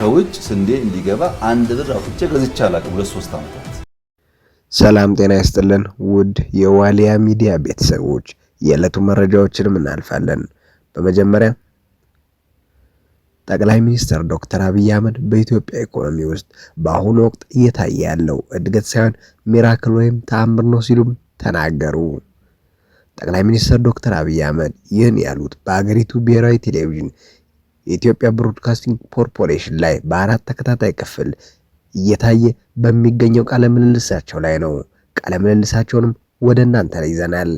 ከውጭ ስንዴ እንዲገባ 1 ብር አውጥቼ ገዝቼ አላውቅም። 2-3 ዓመታት። ሰላም ጤና ይስጥልን ውድ የዋሊያ ሚዲያ ቤተሰቦች የዕለቱ መረጃዎችንም እናልፋለን። በመጀመሪያ ጠቅላይ ሚኒስትር ዶክተር አብይ አህመድ በኢትዮጵያ ኢኮኖሚ ውስጥ በአሁኑ ወቅት እየታየ ያለው እድገት ሳይሆን ሚራክል ወይም ተአምር ነው ሲሉም ተናገሩ። ጠቅላይ ሚኒስትር ዶክተር አብይ አህመድ ይህን ያሉት በአገሪቱ ብሔራዊ ቴሌቪዥን የኢትዮጵያ ብሮድካስቲንግ ኮርፖሬሽን ላይ በአራት ተከታታይ ክፍል እየታየ በሚገኘው ቃለ ምልልሳቸው ላይ ነው። ቃለ ምልልሳቸውንም ወደ እናንተ ላይ ይዘናል።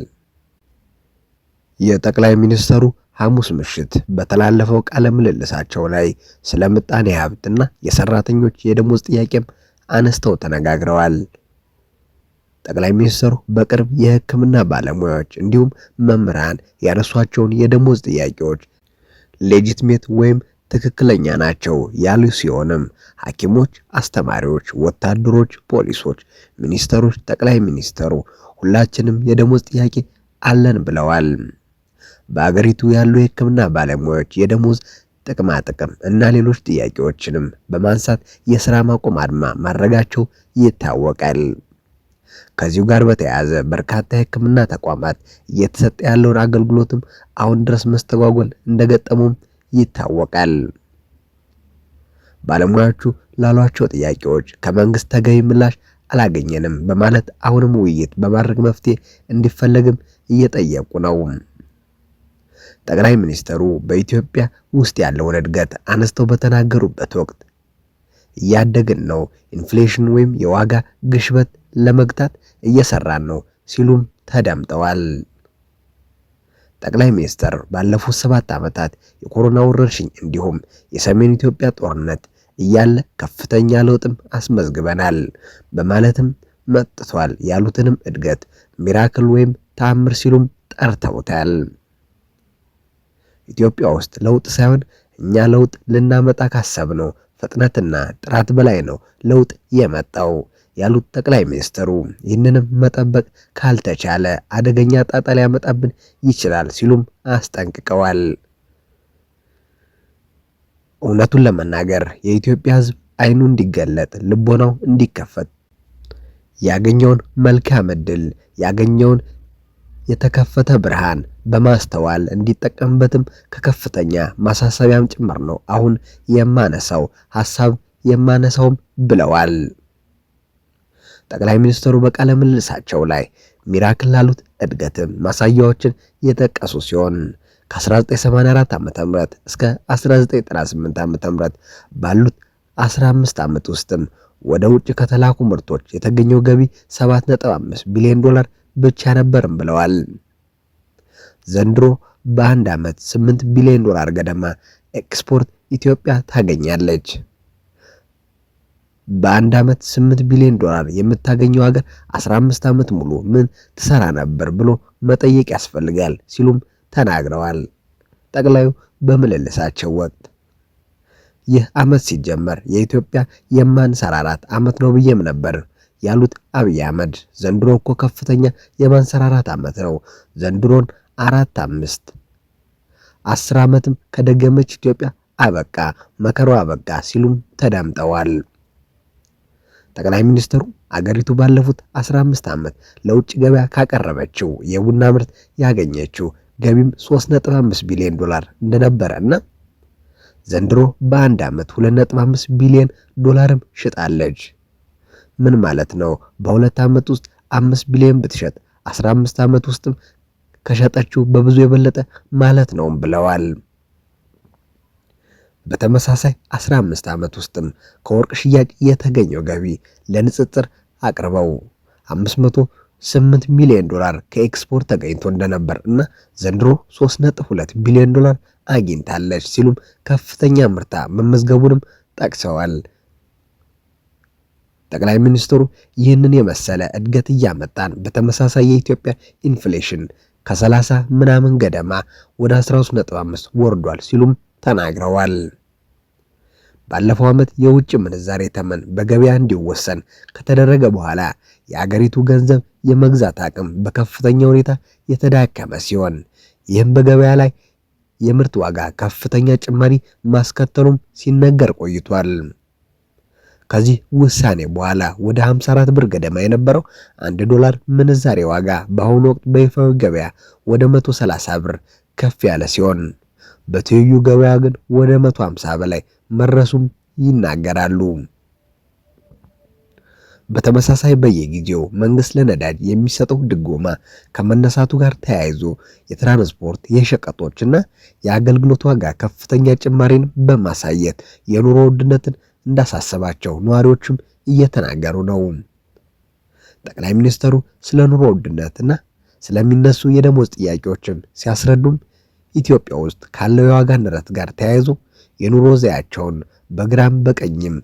የጠቅላይ ሚኒስትሩ ሐሙስ ምሽት በተላለፈው ቃለ ምልልሳቸው ላይ ስለ ምጣኔ ሀብትና የሰራተኞች የደሞዝ ጥያቄም አነስተው ተነጋግረዋል። ጠቅላይ ሚኒስትሩ በቅርብ የሕክምና ባለሙያዎች እንዲሁም መምህራን ያነሷቸውን የደሞዝ ጥያቄዎች ሌጂትሜት ወይም ትክክለኛ ናቸው ያሉ ሲሆንም ሐኪሞች፣ አስተማሪዎች፣ ወታደሮች፣ ፖሊሶች፣ ሚኒስተሮች፣ ጠቅላይ ሚኒስተሩ ሁላችንም የደሞዝ ጥያቄ አለን ብለዋል። በአገሪቱ ያሉ የሕክምና ባለሙያዎች የደሞዝ ጥቅማ ጥቅም እና ሌሎች ጥያቄዎችንም በማንሳት የሥራ ማቆም አድማ ማድረጋቸው ይታወቃል። ከዚሁ ጋር በተያያዘ በርካታ የሕክምና ተቋማት እየተሰጠ ያለውን አገልግሎትም አሁን ድረስ መስተጓጎል እንደገጠሙም ይታወቃል። ባለሙያዎቹ ላሏቸው ጥያቄዎች ከመንግስት ተገቢ ምላሽ አላገኘንም በማለት አሁንም ውይይት በማድረግ መፍትሄ እንዲፈለግም እየጠየቁ ነው። ጠቅላይ ሚኒስትሩ በኢትዮጵያ ውስጥ ያለውን እድገት አነስተው በተናገሩበት ወቅት እያደግን ነው፣ ኢንፍሌሽን ወይም የዋጋ ግሽበት ለመግታት እየሰራን ነው ሲሉም ተደምጠዋል። ጠቅላይ ሚኒስትር ባለፉት 7 ዓመታት የኮሮና ወረርሽኝ እንዲሁም የሰሜን ኢትዮጵያ ጦርነት እያለ ከፍተኛ ለውጥም አስመዝግበናል በማለትም መጥቷል ያሉትንም እድገት ሚራክል ወይም ተአምር ሲሉም ጠርተውታል። ኢትዮጵያ ውስጥ ለውጥ ሳይሆን እኛ ለውጥ ልናመጣ ካሰብነው ፍጥነትና ጥራት በላይ ነው ለውጥ የመጣው ያሉት ጠቅላይ ሚኒስትሩ ይህንንም መጠበቅ ካልተቻለ አደገኛ ጣጣ ሊያመጣብን ይችላል ሲሉም አስጠንቅቀዋል። እውነቱን ለመናገር የኢትዮጵያ ሕዝብ አይኑ እንዲገለጥ ልቦናው እንዲከፈት ያገኘውን መልካም ዕድል ያገኘውን የተከፈተ ብርሃን በማስተዋል እንዲጠቀምበትም ከከፍተኛ ማሳሰቢያም ጭምር ነው አሁን የማነሳው ሐሳብ የማነሳውም ብለዋል። ጠቅላይ ሚኒስትሩ በቃለ ምልልሳቸው ላይ ሚራክል ላሉት እድገትም ማሳያዎችን የጠቀሱ ሲሆን ከ1984 ዓ.ም እስከ 1998 ዓ.ም ባሉት 15 ዓመት ውስጥም ወደ ውጭ ከተላኩ ምርቶች የተገኘው ገቢ 7.5 ቢሊዮን ዶላር ብቻ ነበርም ብለዋል። ዘንድሮ በአንድ ዓመት 8 ቢሊዮን ዶላር ገደማ ኤክስፖርት ኢትዮጵያ ታገኛለች። በአንድ ዓመት 8 ቢሊዮን ዶላር የምታገኘው ሀገር 15 ዓመት ሙሉ ምን ትሰራ ነበር ብሎ መጠየቅ ያስፈልጋል ሲሉም ተናግረዋል። ጠቅላዩ በምልልሳቸው ወቅት ይህ ዓመት ሲጀመር የኢትዮጵያ የማንሰራራት ዓመት ነው ብዬም ነበር ያሉት አብይ አህመድ ዘንድሮ እኮ ከፍተኛ የማንሰራራት ዓመት ነው፣ ዘንድሮን 4-5 10 ዓመትም ከደገመች ኢትዮጵያ አበቃ መከራው አበቃ ሲሉም ተዳምጠዋል። ጠቅላይ ሚኒስትሩ አገሪቱ ባለፉት 15 ዓመት ለውጭ ገበያ ካቀረበችው የቡና ምርት ያገኘችው ገቢም 3.5 ቢሊዮን ዶላር እንደነበረ እና ዘንድሮ በአንድ ዓመት 2.5 ቢሊዮን ዶላርም ሽጣለች። ምን ማለት ነው? በ2 ዓመት ውስጥ 5 ቢሊዮን ብትሸጥ 15 ዓመት ውስጥም ከሸጠችው በብዙ የበለጠ ማለት ነው ብለዋል። በተመሳሳይ 15 ዓመት ውስጥም ከወርቅ ሽያጭ የተገኘው ገቢ ለንጽጽር አቅርበው 508 ሚሊዮን ዶላር ከኤክስፖርት ተገኝቶ እንደነበር እና ዘንድሮ 3.2 ቢሊዮን ዶላር አግኝታለች ሲሉም ከፍተኛ ምርታ መመዝገቡንም ጠቅሰዋል። ጠቅላይ ሚኒስትሩ ይህንን የመሰለ እድገት እያመጣን በተመሳሳይ የኢትዮጵያ ኢንፍሌሽን ከ30 ምናምን ገደማ ወደ 13.5 ወርዷል ሲሉም ተናግረዋል። ባለፈው ዓመት የውጭ ምንዛሬ ተመን በገበያ እንዲወሰን ከተደረገ በኋላ የአገሪቱ ገንዘብ የመግዛት አቅም በከፍተኛ ሁኔታ የተዳከመ ሲሆን ይህም በገበያ ላይ የምርት ዋጋ ከፍተኛ ጭማሪ ማስከተሉም ሲነገር ቆይቷል። ከዚህ ውሳኔ በኋላ ወደ 54 ብር ገደማ የነበረው $1 ምንዛሬ ዋጋ በአሁኑ ወቅት በይፋዊ ገበያ ወደ 130 ብር ከፍ ያለ ሲሆን በትይዩ ገበያ ግን ወደ 150 በላይ መድረሱም ይናገራሉ። በተመሳሳይ በየጊዜው መንግስት ለነዳጅ የሚሰጠው ድጎማ ከመነሳቱ ጋር ተያይዞ የትራንስፖርት የሸቀጦችና የአገልግሎት ዋጋ ከፍተኛ ጭማሪን በማሳየት የኑሮ ውድነትን እንዳሳሰባቸው ነዋሪዎችም እየተናገሩ ነው። ጠቅላይ ሚኒስትሩ ስለ ኑሮ ውድነትና ስለሚነሱ የደሞዝ ጥያቄዎችም ሲያስረዱም ኢትዮጵያ ውስጥ ካለው የዋጋ ንረት ጋር ተያይዞ የኑሮ ዘያቸውን በግራም በቀኝም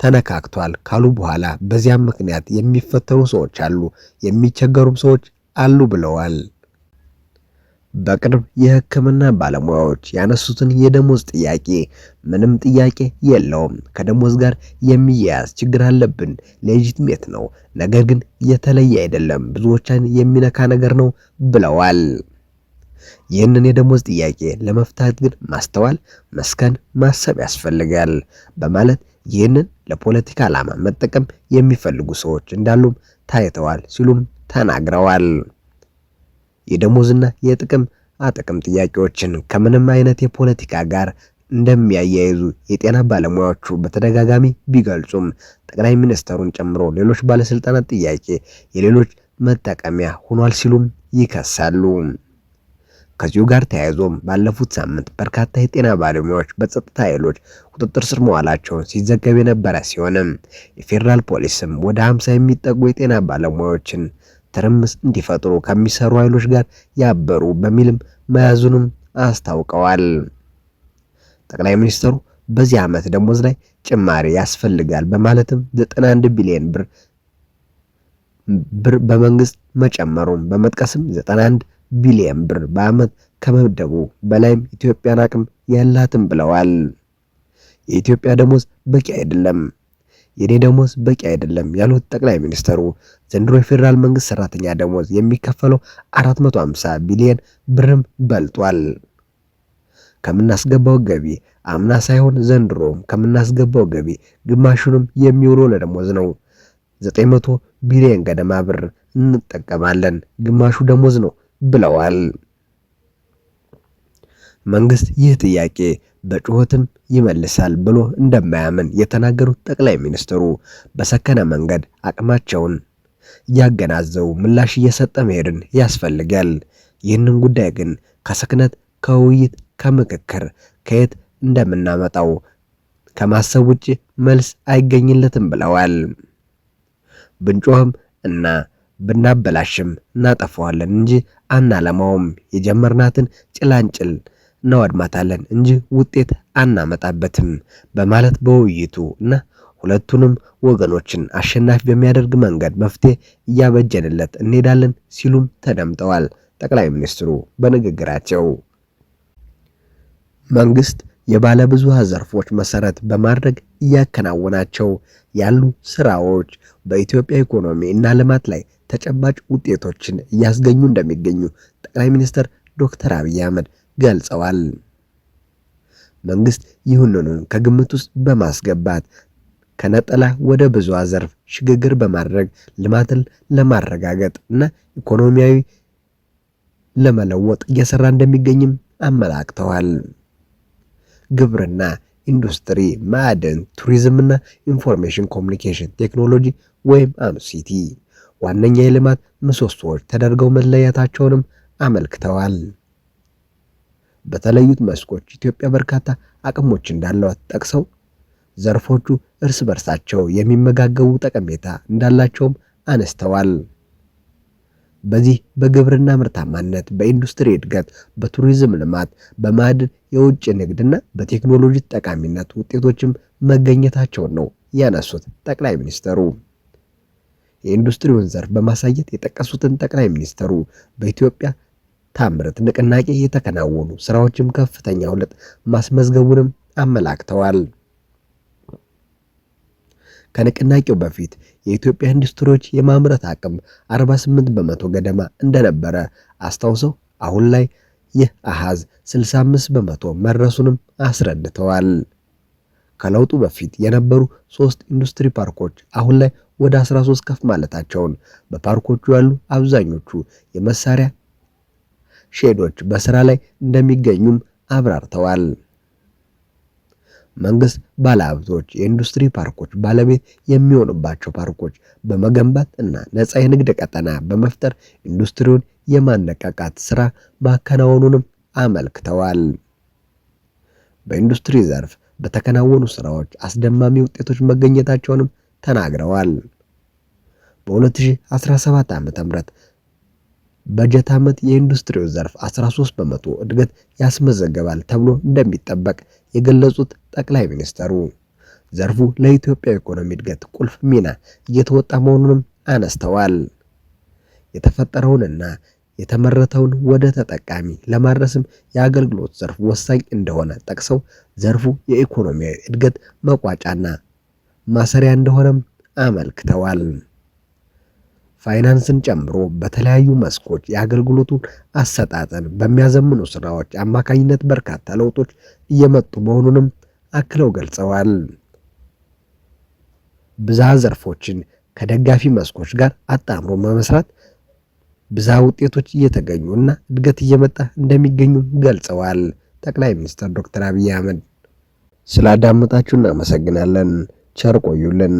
ተነካክቷል ካሉ በኋላ በዚያም ምክንያት የሚፈተኑ ሰዎች አሉ፣ የሚቸገሩም ሰዎች አሉ ብለዋል። በቅርብ የሕክምና ባለሙያዎች ያነሱትን የደሞዝ ጥያቄ ምንም ጥያቄ የለውም፣ ከደሞዝ ጋር የሚያያዝ ችግር አለብን፣ ሌጂትሜት ነው፣ ነገር ግን የተለየ አይደለም፣ ብዙዎችን የሚነካ ነገር ነው ብለዋል። ይህንን የደሞዝ ጥያቄ ለመፍታት ግን ማስተዋል፣ መስከን፣ ማሰብ ያስፈልጋል በማለት ይህንን ለፖለቲካ ዓላማ መጠቀም የሚፈልጉ ሰዎች እንዳሉም ታይተዋል ሲሉም ተናግረዋል። የደሞዝና የጥቅም አጥቅም ጥያቄዎችን ከምንም አይነት የፖለቲካ ጋር እንደሚያያይዙ የጤና ባለሙያዎቹ በተደጋጋሚ ቢገልጹም ጠቅላይ ሚኒስትሩን ጨምሮ ሌሎች ባለስልጣናት ጥያቄ የሌሎች መጠቀሚያ ሆኗል ሲሉም ይከሳሉ። ከዚሁ ጋር ተያይዞም ባለፉት ሳምንት በርካታ የጤና ባለሙያዎች በጸጥታ ኃይሎች ቁጥጥር ስር መዋላቸውን ሲዘገብ የነበረ ሲሆንም የፌዴራል ፖሊስም ወደ 50 የሚጠጉ የጤና ባለሙያዎችን ትርምስ እንዲፈጥሩ ከሚሰሩ ኃይሎች ጋር ያበሩ በሚልም መያዙንም አስታውቀዋል። ጠቅላይ ሚኒስትሩ በዚህ ዓመት ደሞዝ ላይ ጭማሪ ያስፈልጋል በማለትም 91 ቢሊዮን ብር በመንግስት መጨመሩን በመጥቀስም 91 ቢሊዮን ብር በዓመት ከመደቡ በላይም ኢትዮጵያን አቅም ያላትም ብለዋል። የኢትዮጵያ ደሞዝ በቂ አይደለም፣ የኔ ደሞዝ በቂ አይደለም ያሉት ጠቅላይ ሚኒስትሩ ዘንድሮ የፌዴራል መንግስት ሰራተኛ ደሞዝ የሚከፈለው 450 ቢሊዮን ብርም በልጧል። ከምናስገባው ገቢ አምና ሳይሆን ዘንድሮም ከምናስገባው ገቢ ግማሹንም የሚውለው ለደሞዝ ነው። 900 ቢሊዮን ገደማ ብር እንጠቀማለን፣ ግማሹ ደሞዝ ነው ብለዋል። መንግስት ይህ ጥያቄ በጩኸትም ይመልሳል ብሎ እንደማያምን የተናገሩት ጠቅላይ ሚኒስትሩ በሰከነ መንገድ አቅማቸውን እያገናዘቡ ምላሽ እየሰጠ መሄድን ያስፈልጋል። ይህንን ጉዳይ ግን ከስክነት፣ ከውይይት፣ ከምክክር ከየት እንደምናመጣው ከማሰብ ውጭ መልስ አይገኝለትም ብለዋል። ብንጮህም እና ብናበላሽም እናጠፋዋለን እንጂ አናለማውም። የጀመርናትን ጭላንጭል እናወድማታለን እንጂ ውጤት አናመጣበትም በማለት በውይይቱ እና ሁለቱንም ወገኖችን አሸናፊ በሚያደርግ መንገድ መፍትሄ እያበጀንለት እንሄዳለን ሲሉም ተደምጠዋል። ጠቅላይ ሚኒስትሩ በንግግራቸው መንግስት የባለ ብዙ ዘርፎች መሰረት በማድረግ እያከናወናቸው ያሉ ስራዎች በኢትዮጵያ ኢኮኖሚ እና ልማት ላይ ተጨባጭ ውጤቶችን እያስገኙ እንደሚገኙ ጠቅላይ ሚኒስትር ዶክተር አብይ አህመድ ገልጸዋል። መንግስት ይህንኑ ከግምት ውስጥ በማስገባት ከነጠላ ወደ ብዙ ዘርፍ ሽግግር በማድረግ ልማትን ለማረጋገጥ እና ኢኮኖሚያዊ ለመለወጥ እየሰራ እንደሚገኝም አመላክተዋል። ግብርና፣ ኢንዱስትሪ፣ ማዕድን፣ ቱሪዝምና ኢንፎርሜሽን ኮሚኒኬሽን ቴክኖሎጂ ወይም አምሲቲ ዋነኛ የልማት ምሰሶዎች ተደርገው መለያታቸውንም አመልክተዋል። በተለዩት መስኮች ኢትዮጵያ በርካታ አቅሞች እንዳሏት ጠቅሰው ዘርፎቹ እርስ በርሳቸው የሚመጋገቡ ጠቀሜታ እንዳላቸውም አነስተዋል። በዚህ በግብርና ምርታማነት፣ በኢንዱስትሪ እድገት፣ በቱሪዝም ልማት፣ በማዕድን የውጭ ንግድና በቴክኖሎጂ ጠቃሚነት ውጤቶችም መገኘታቸውን ነው ያነሱት ጠቅላይ ሚኒስትሩ። የኢንዱስትሪውን ዘርፍ በማሳየት የጠቀሱትን ጠቅላይ ሚኒስትሩ በኢትዮጵያ ታምርት ንቅናቄ የተከናወኑ ስራዎችም ከፍተኛ ለውጥ ማስመዝገቡንም አመላክተዋል። ከንቅናቄው በፊት የኢትዮጵያ ኢንዱስትሪዎች የማምረት አቅም 48 በመቶ ገደማ እንደነበረ አስታውሰው አሁን ላይ ይህ አሃዝ 65 በመቶ መድረሱንም አስረድተዋል። ከለውጡ በፊት የነበሩ 3 ኢንዱስትሪ ፓርኮች አሁን ላይ ወደ 13 ከፍ ማለታቸውን፣ በፓርኮቹ ያሉ አብዛኞቹ የመሳሪያ ሼዶች በስራ ላይ እንደሚገኙም አብራርተዋል። መንግስት ባለሀብቶች የኢንዱስትሪ ፓርኮች ባለቤት የሚሆኑባቸው ፓርኮች በመገንባት እና ነፃ የንግድ ቀጠና በመፍጠር ኢንዱስትሪውን የማነቃቃት ስራ ማከናወኑንም አመልክተዋል። በኢንዱስትሪ ዘርፍ በተከናወኑ ስራዎች አስደማሚ ውጤቶች መገኘታቸውንም ተናግረዋል። በ2017 ዓ.ም በጀት ዓመት የኢንዱስትሪው ዘርፍ 13 በመቶ እድገት ያስመዘግባል ተብሎ እንደሚጠበቅ የገለጹት ጠቅላይ ሚኒስትሩ ዘርፉ ለኢትዮጵያ ኢኮኖሚ እድገት ቁልፍ ሚና እየተወጣ መሆኑንም አነስተዋል። የተፈጠረውንና የተመረተውን ወደ ተጠቃሚ ለማድረስም የአገልግሎት ዘርፍ ወሳኝ እንደሆነ ጠቅሰው ዘርፉ የኢኮኖሚያዊ እድገት መቋጫና ማሰሪያ እንደሆነም አመልክተዋል። ፋይናንስን ጨምሮ በተለያዩ መስኮች የአገልግሎቱን አሰጣጥን በሚያዘምኑ ስራዎች አማካኝነት በርካታ ለውጦች እየመጡ መሆኑንም አክለው ገልጸዋል። ብዝሃ ዘርፎችን ከደጋፊ መስኮች ጋር አጣምሮ በመስራት ብዝሃ ውጤቶች እየተገኙ እና እድገት እየመጣ እንደሚገኙ ገልጸዋል። ጠቅላይ ሚኒስትር ዶክተር አብይ አህመድ ስላዳመጣችሁ እናመሰግናለን። ቸር ቆዩልን።